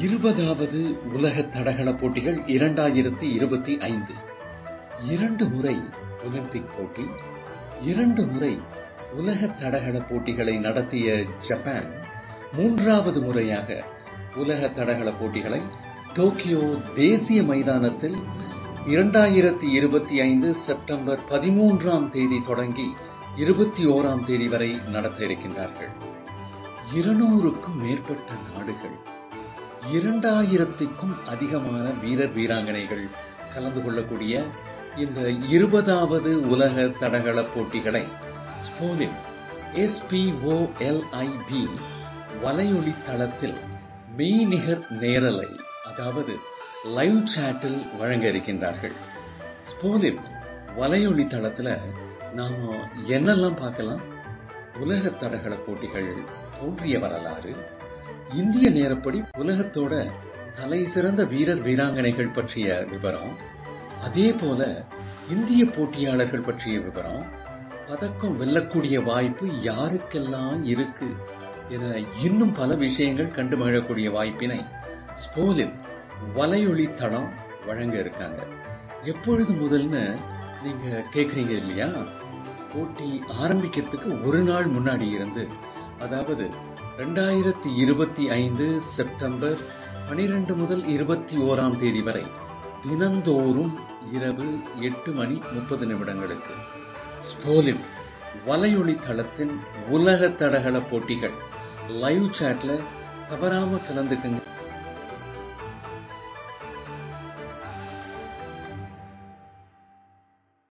20வது உலக தடகள போட்டிகள் 2025. 2 முறை ஒலிம்பிக் போட்டி, 2 முறை உலக தடகள போட்டிகளை நடத்திய ஜப்பான் 3வது முறையாக உலக தடகள போட்டிகளை டோக்கியோ தேசிய மைதானத்தில் 2025 செப்டம்பர் 13ஆம் தேதி தொடங்கி 21ஆம் தேதி வரை நடத்த இருக்கின்றார்கள். 200க்கும் மேற்பட்ட நாடுகள், 2000க்கும் அதிகமான வீரர் வீராங்கனைகள் கலந்து கொள்ளக்கூடிய இந்த 20வது உலக தடகள போட்டிகளை ஸ்போலிப் SPOLIB வலையொலி தளத்தில் மெய்நிகர் நேரலை, அதாவது லைவ் சாட்டில் வழங்க இருக்கின்றார்கள். ஸ்போலிப் வலையொலி தளத்துல நாம என்னெல்லாம் பார்க்கலாம்? உலக தடகள போட்டிகள் தோன்றிய வரலாறு, இந்திய நேரப்படி உலகத்தோட தலை சிறந்த வீரர் வீராங்கனைகள் பற்றிய விவரம், அதே போல இந்திய போட்டியாளர்கள் பற்றிய விவரம், பதக்கம் வெல்லக்கூடிய வாய்ப்பு யாருக்கெல்லாம் இருக்கு என இன்னும் பல விஷயங்கள் கண்டு மகிழக்கூடிய வாய்ப்பினை ஸ்போலிப் வலையொலி தளம் வழங்க இருக்காங்க. எப்பொழுது முதல்னு நீங்க கேக்குறீங்க இல்லையா? போட்டி ஆரம்பிக்கிறதுக்கு ஒரு நாள் முன்னாடி இருந்து, அதாவது 2025 செப்டம்பர் 12 முதல் 21ஆம் தேதி வரை தினந்தோறும் இரவு 8:30 ஸ்போலிப் வலையொலி தளத்தின் உலக தடகள போட்டிகள் லைவ் சாட்ல தவறாம கலந்துக்குங்க.